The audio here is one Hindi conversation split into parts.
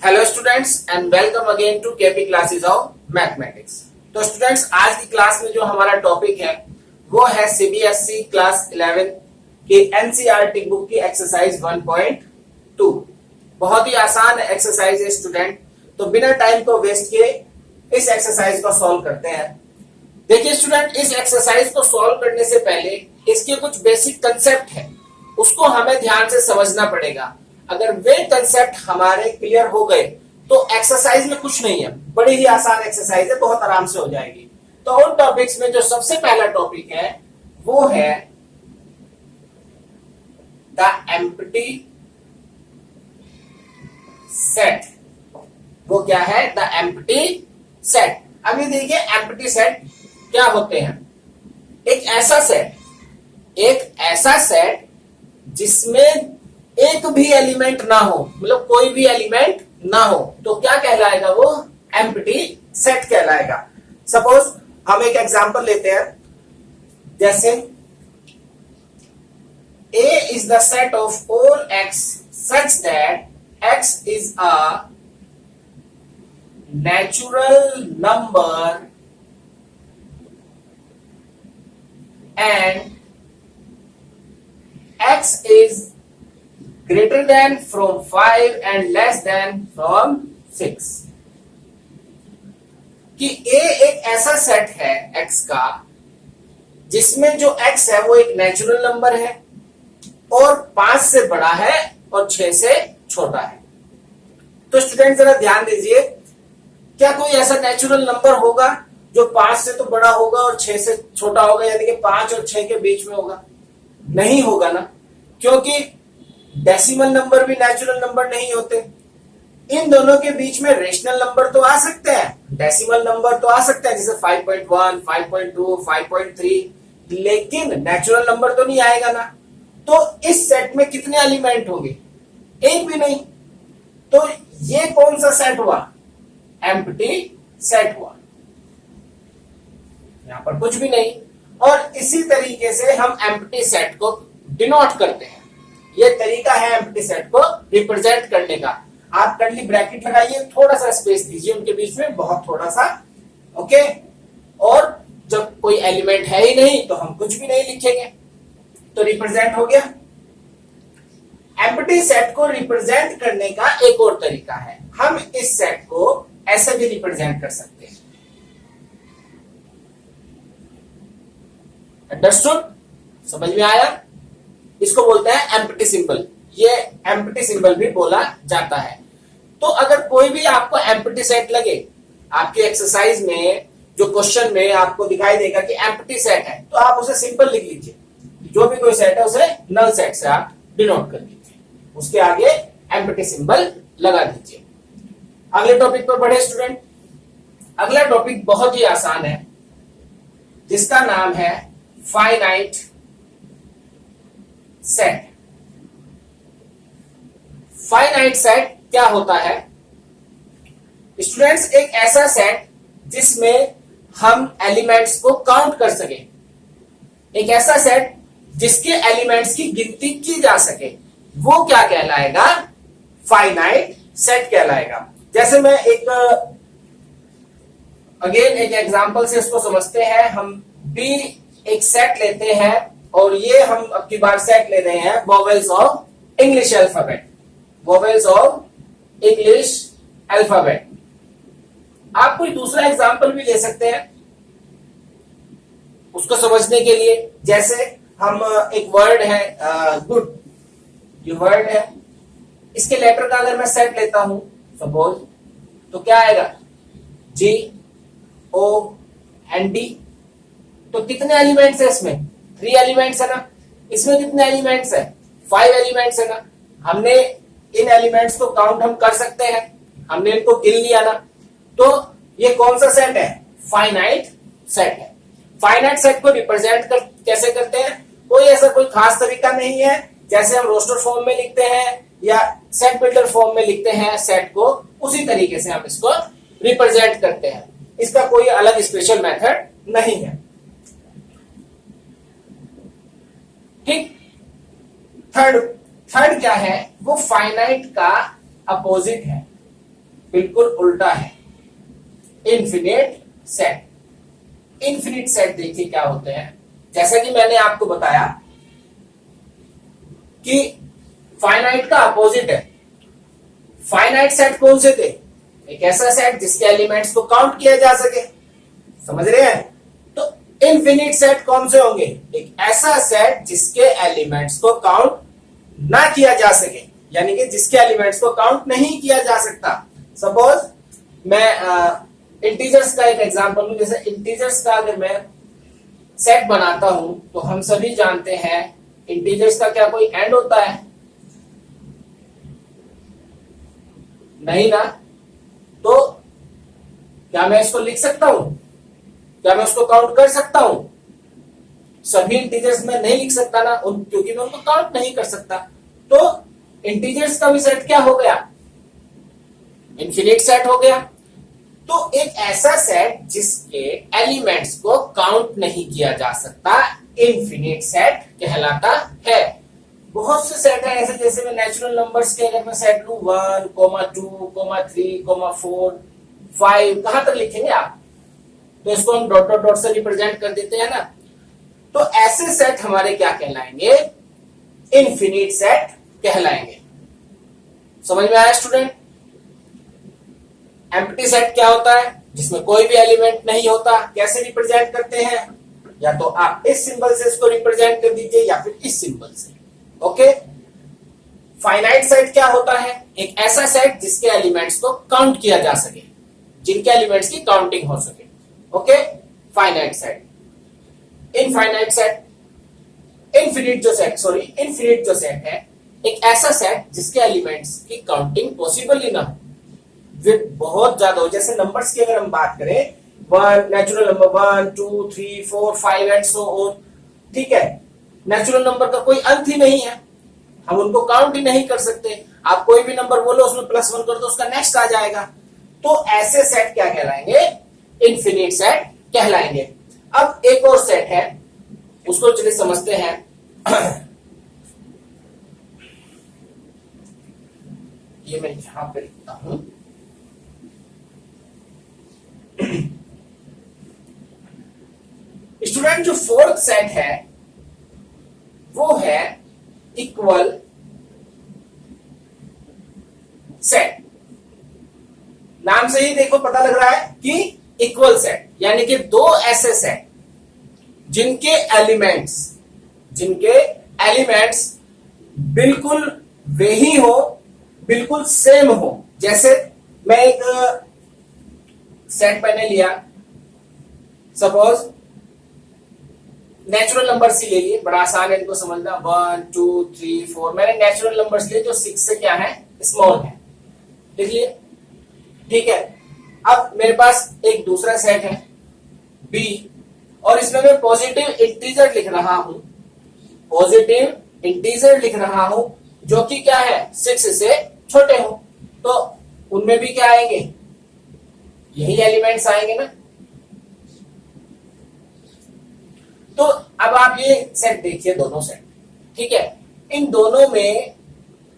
Hello students and welcome again to KP classes of mathematics. तो स्टूडेंट्स, आज की क्लास में जो हमारा टॉपिक है वो है सीबीएसई क्लास 11 की एनसीईआरटी बुक की एक्सरसाइज 1.2। बहुत ही आसान एक्सरसाइज है स्टूडेंट, तो बिना टाइम को वेस्ट किए इस एक्सरसाइज को सॉल्व करते हैं। देखिए स्टूडेंट, इस एक्सरसाइज को सॉल्व करने से पहले इसके कुछ बेसिक कंसेप्ट है, उसको हमें ध्यान से समझना पड़ेगा। अगर वे कंसेप्ट हमारे क्लियर हो गए तो एक्सरसाइज में कुछ नहीं है, बड़ी ही आसान एक्सरसाइज है, बहुत आराम से हो जाएगी। तो उन टॉपिक्स में जो सबसे पहला टॉपिक है वो है द एम्प्टी सेट। वो क्या है? The empty set. अभी देखिए एम्प्टी सेट क्या होते हैं। एक ऐसा सेट जिसमें एक भी एलिमेंट ना हो, मतलब कोई भी एलिमेंट ना हो, तो क्या कहलाएगा? वो एम्प्टी सेट कहलाएगा। सपोज हम एक एग्जांपल लेते हैं, जैसे A is the set of all x such that x is a natural number and x is greater than from 5 and less than from 6। कि A एक ऐसा सेट है x का जिसमें जो x है वो एक नेचुरल नंबर है और 5 से बड़ा है और 6 से छोटा है। तो स्टूडेंट जरा ध्यान दीजिए, क्या कोई ऐसा नेचुरल नंबर होगा जो 5 से तो बड़ा होगा और 6 से छोटा होगा, यानी कि 5 और 6 के बीच में होगा? नहीं होगा ना, क्योंकि डेसिमल नंबर भी नेचुरल नंबर नहीं होते। इन दोनों के बीच में रेशनल नंबर तो आ सकते हैं, डेसिमल नंबर तो आ सकते हैं, जैसे 5.1, 5.2, 5.3, लेकिन नेचुरल नंबर तो नहीं आएगा ना। तो इस सेट में कितने एलिमेंट होंगे? एक भी नहीं। तो ये कौन सा सेट हुआ? एम्प्टी सेट हुआ। यहां पर कुछ भी नहीं। और इसी तरीके से हम एम्प्टी सेट को डिनोट करते हैं। ये तरीका है एम्प्टी सेट को रिप्रेजेंट करने का। आप कर्ली ब्रैकेट लगाइए, थोड़ा सा स्पेस दीजिए उनके बीच में, बहुत थोड़ा सा, ओके। और जब कोई एलिमेंट है ही नहीं तो हम कुछ भी नहीं लिखेंगे, तो रिप्रेजेंट हो गया। एम्प्टी सेट को रिप्रेजेंट करने का एक और तरीका है, हम इस सेट को ऐसे भी रिप्रेजेंट कर सकते हैं। अंडरस्टूड? समझ में आया? इसको बोलते हैं एम्प्टी सिंबल। ये एम्प्टी सिंबल भी बोला जाता है। तो अगर कोई भी आपको एम्प्टी सेट लगे, आपकी एक्सरसाइज में जो क्वेश्चन में आपको दिखाई देगा कि एम्प्टी सेट है, तो आप उसे सिंपल लिख लीजिए। जो भी कोई सेट है उसे नल सेट से आप डिनोट कर लीजिए, उसके आगे एम्प्टी सिंबल लगा दीजिए। अगले टॉपिक पर बढ़े स्टूडेंट। अगला टॉपिक बहुत ही आसान है, जिसका नाम है फाइनाइट सेट। फाइनाइट सेट क्या होता है स्टूडेंट्स? एक ऐसा सेट जिसमें हम एलिमेंट्स को काउंट कर सके, एक ऐसा सेट जिसके एलिमेंट्स की गिनती की जा सके, वो क्या कहलाएगा? फाइनाइट सेट कहलाएगा। जैसे मैं एक एग्जांपल से इसको समझते हैं। हम भी एक सेट लेते हैं और ये हम अब की बार सेट ले रहे हैं vowels of English alphabet. Vowels of English alphabet. आप कोई दूसरा एग्जांपल भी ले सकते हैं उसको समझने के लिए। जैसे हम एक वर्ड है गुड, ये वर्ड है, इसके लेटर का अगर मैं सेट लेता हूं सपोज, तो क्या आएगा? GOND। तो कितने एलिमेंट्स है इसमें? 3 एलिमेंट्स है ना। इसमें कितने एलिमेंट्स है? 5 एलिमेंट्स है ना। हमने इन एलिमेंट्स को काउंट हम कर सकते हैं, हमने इनको गिन लिया ना। तो ये कौन सा सेट है? फाइनाइट सेट है। फाइनाइट सेट को रिप्रेजेंट कैसे करते हैं? कोई ऐसा कोई खास तरीका नहीं है। जैसे हम रोस्टर फॉर्म में लिखते हैं या सेट बिल्डर फॉर्म में लिखते हैं सेट को, उसी तरीके से हम इसको रिप्रेजेंट करते हैं। इसका कोई अलग स्पेशल मेथड नहीं है। ठीक। थर्ड क्या है? वो फाइनाइट का अपोजिट है। बिल्कुल उल्टा है, इन्फिनिट सेट। इन्फिनिट सेट देखिए क्या होते हैं, जैसा कि मैंने आपको बताया कि फाइनाइट का अपोजिट है। फाइनाइट सेट कौन से थे? एक ऐसा सेट जिसके एलिमेंट्स को काउंट किया जा सके, समझ रहे हैं? तो इनफिनिट सेट कौन से होंगे? एक ऐसा सेट जिसके एलिमेंट्स को काउंट ना किया जा सके, यानी कि जिसके एलिमेंट्स को काउंट नहीं किया जा सकता। सपोज मैं इंटीजर्स का एक एग्जांपल लूं, जैसे इंटीजर्स का अगर मैं सेट बनाता हूं तो हम सभी जानते हैं इंटीजर्स का क्या कोई एंड होता है? नहीं ना। तो क्या मैं इसको लिख सकता हूं? क्या मैं उसको काउंट कर सकता हूं? सभी इंटीजर्स में नहीं लिख सकता ना, क्योंकि मैं उनको काउंट नहीं कर सकता। तो इंटीजर्स का भी सेट क्या हो गया? इनफिनिट सेट हो गया। तो एक ऐसा सेट जिसके एलिमेंट्स को काउंट नहीं किया जा सकता, इनफिनिट सेट कहलाता है। बहुत से सेट है ऐसे, जैसे मैं नेचुरल नंबर्स के अगर मैं सेट लू 1, 2, 3, 4, 5, कहां तक लिखेंगे आप? तो इसको हम डॉट डॉट डॉट से रिप्रेजेंट कर देते हैं ना। तो ऐसे सेट हमारे क्या कहलाएंगे? इनफिनिट सेट कहलाएंगे। समझ में आया स्टूडेंट? एम्प्टी सेट क्या होता है? जिसमें कोई भी एलिमेंट नहीं होता। कैसे रिप्रेजेंट करते हैं? या तो आप इस सिंबल से इसको रिप्रेजेंट कर दीजिए या फिर इस सिंबल से। ओके। फाइनाइट सेट क्या होता है? एक ऐसा सेट जिसके एलिमेंट्स को काउंट किया जा सके, जिनके एलिमेंट्स की काउंटिंग हो सके। Okay, finite set. Infinite set, infinite जो सेट है, एक ऐसा सेट जिसके एलिमेंट्स की काउंटिंग पॉसिबल ही ना हो, विद बहुत ज्यादा हो। जैसे नंबर्स की अगर हम बात करें, natural number 1, 2, 3, 4, 5 and so on, ठीक है। नेचुरल नंबर का कोई अंत ही नहीं है, हम उनको काउंट ही नहीं कर सकते। आप कोई भी नंबर बोलो उसमें +1 कर दो, उसका नेक्स्ट आ जाएगा। तो ऐसे सेट क्या कहलाएंगे? इनफिनिट सेट कहलाएंगे। अब एक और सेट है, उसको चलिए समझते हैं। ये मैं यहां पे लिखता हूं। स्टूडेंट, जो फोर्थ सेट है वो है इक्वल सेट। नाम से ही देखो पता लग रहा है कि इक्वल सेट, यानी कि दो ऐसे सेट जिनके एलिमेंट्स बिल्कुल वही हो, बिल्कुल सेम हो। जैसे मैं एक सेट मैंने लिया, सपोज नेचुरल नंबर्स ही ले लिए, बड़ा आसान है इनको समझना। 1, 2, 3, 4 मैंने नेचुरल नंबर्स लिए जो 6 से क्या है? स्मॉल है। लिख लिए, ठीक है। अब मेरे पास एक दूसरा सेट है B, और इसमें मैं पॉजिटिव इंटीजर लिख रहा हूं, जो कि क्या है? 6 से छोटे हो। तो उनमें भी क्या आएंगे? यही एलिमेंट्स आएंगे ना। तो अब आप ये सेट देखिए, दोनों सेट, ठीक है। इन दोनों में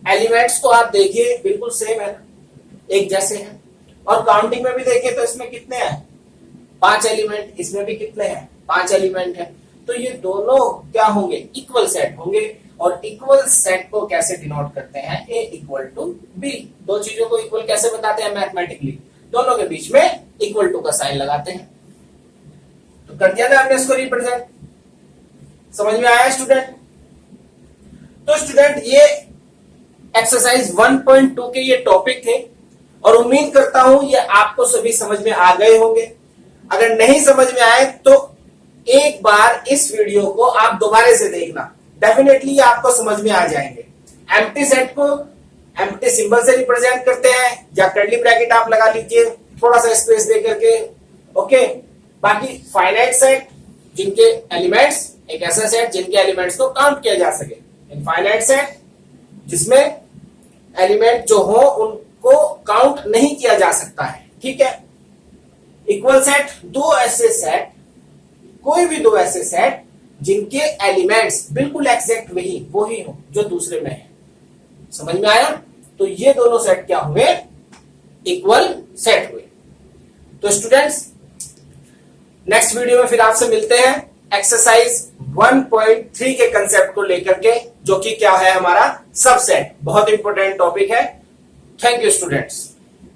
एलिमेंट्स को आप देखिए बिल्कुल सेम है ना, एक जैसे हैं। और काउंटिंग में भी देखिए तो इसमें कितने हैं? 5 एलिमेंट। इसमें भी कितने हैं? 5 एलिमेंट है। तो ये दोनों क्या होंगे? इक्वल सेट होंगे। और इक्वल सेट को कैसे डिनोट करते हैं? A equal to B। दो चीजों को इक्वल कैसे बताते हैं मैथमेटिकली? दोनों के बीच में इक्वल टू का साइन लगाते हैं। तो कर दिया ना हमने इसको रिप्रेजेंट। समझ में आया स्टूडेंट? तो स्टूडेंट, ये एक्सरसाइज 1.2 के ये टॉपिक थे, और उम्मीद करता हूं ये आपको सभी समझ में आ गए होंगे। अगर नहीं समझ में आए तो एक बार इस वीडियो को आप दोबारा से देखना, डेफिनेटली आपको समझ में आ जाएंगे। एम्प्टी सेट को एम्प्टी सिंबल से रिप्रेजेंट करते हैं, या कर्ली ब्रैकेट आप लगा लीजिए थोड़ा सा स्पेस दे करके। ओके। बाकी फाइनाइट सेट, जिनके एलिमेंट्स, एक ऐसा सेट जिनके एलिमेंट्स को काउंट किया जा सके। इनफाइनाइट सेट, जिसमें एलिमेंट जो हो उनको काउंट नहीं किया जा सकता है, ठीक है। इक्वल सेट, कोई भी दो ऐसे सेट जिनके एलिमेंट्स बिल्कुल एग्जैक्ट वही हो जो दूसरे में है। समझ में आया? तो ये दोनों सेट क्या हुए? इक्वल सेट हुए। तो स्टूडेंट्स नेक्स्ट वीडियो में फिर आपसे मिलते हैं एक्सरसाइज 1.3 के कंसेप्ट को लेकर के, जो कि क्या है हमारा सबसेट। बहुत इंपॉर्टेंट टॉपिक है। Thank you students.